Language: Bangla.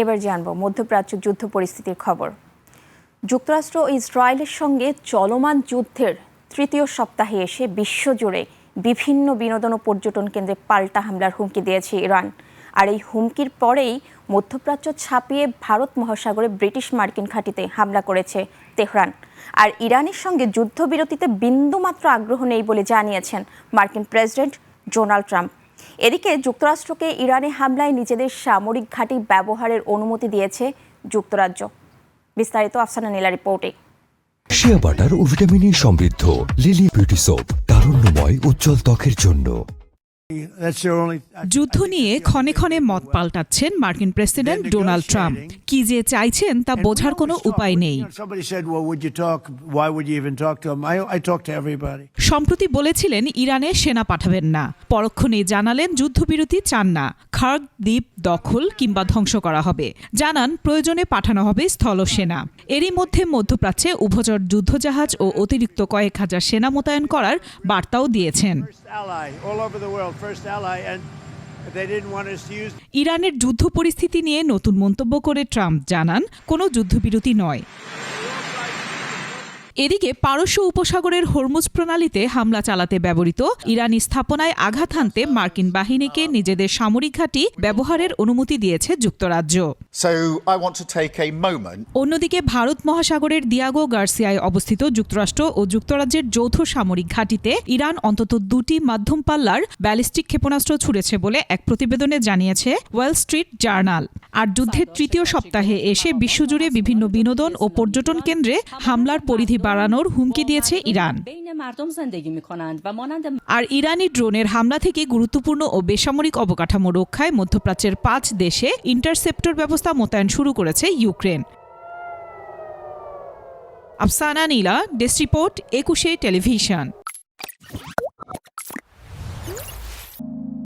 এবার জানব মধ্যপ্রাচ্য যুদ্ধ পরিস্থিতির খবর। যুক্তরাষ্ট্র ও ইসরায়েলের সঙ্গে চলমান যুদ্ধের তৃতীয় সপ্তাহে এসে বিশ্বজুড়ে বিভিন্ন বিনোদন ও পর্যটন কেন্দ্রে পাল্টা হামলার হুমকি দিয়েছে ইরান। আর এই হুমকির পরেই মধ্যপ্রাচ্য ছাপিয়ে ভারত মহাসাগরে ব্রিটিশ মার্কিন ঘাঁটিতে হামলা করেছে তেহরান। আর ইরানের সঙ্গে যুদ্ধবিরতিতে বিন্দুমাত্র আগ্রহ নেই বলে জানিয়েছেন মার্কিন প্রেসিডেন্ট ডোনাল্ড ট্রাম্প। এদিকে যুক্তরাষ্ট্রকে ইরানে হামলায় নিজেদের সামরিক ঘাঁটি ব্যবহারের অনুমতি দিয়েছে যুক্তরাজ্য। বিস্তারিত আফসানা নীলা রিপোর্টে। শিয়া বাটার ও ভিটামিন সমৃদ্ধ লিলি বিউটি সোপ, তারুণ্যময় উজ্জ্বল ত্বকের জন্য। যুদ্ধ নিয়ে ক্ষণে ক্ষণে মত পাল্টাচ্ছেন মার্কিন প্রেসিডেন্ট ডোনাল্ড ট্রাম্প। কি যে চাইছেন তা বোঝার কোনো উপায় নেই। সম্প্রতি বলেছিলেন ইরানে সেনা পাঠাবেন না, পরক্ষণেই জানালেন যুদ্ধবিরতি চান না, খার্গ দ্বীপ দখল কিংবা ধ্বংস করা হবে। জানান প্রয়োজনে পাঠানো হবে স্থলসেনা। এরই মধ্যে মধ্যপ্রাচ্যে উভচর যুদ্ধজাহাজ ও অতিরিক্ত কয়েক হাজার সেনা মোতায়েন করার বার্তাও দিয়েছেন। ইরানের যুদ্ধ পরিস্থিতি নিয়ে নতুন মন্তব্য করে ট্রাম্প জানান, কোনো যুদ্ধবিরতি নয়। এদিকে পারস্য উপসাগরের হরমুজ প্রণালীতে হামলা চালাতে ব্যবহৃত ইরানি স্থাপনায় আঘাত হানতে মার্কিন বাহিনীকে নিজেদের সামরিক ঘাঁটি ব্যবহারের অনুমতি দিয়েছে যুক্তরাজ্য। অন্যদিকে ভারত মহাসাগরের দিয়াগো গার্সিয়ায় অবস্থিত যুক্তরাষ্ট্র ও যুক্তরাজ্যের যৌথ সামরিক ঘাঁটিতে ইরান অন্তত দুটি মাধ্যম পাল্লার ব্যালিস্টিক ক্ষেপণাস্ত্র ছুড়েছে বলে এক প্রতিবেদনে জানিয়েছে ওয়াল স্ট্রিট জার্নাল। আর যুদ্ধের তৃতীয় সপ্তাহে এসে বিশ্বজুড়ে বিভিন্ন বিনোদন ও পর্যটন কেন্দ্রে হামলার পরিধি বাড়ানোর হুমকি দিয়েছে ইরান। আর ইরানি ড্রোনের হামলা থেকে গুরুত্বপূর্ণ ও বেসামরিক অবকাঠামো রক্ষায় মধ্যপ্রাচ্যের 5 দেশে ইন্টারসেপ্টর ব্যবস্থা মোতায়েন শুরু করেছে ইউক্রেন। আফসানা নীলা, ডেস্ক রিপোর্ট, 21 টেলিভিশন।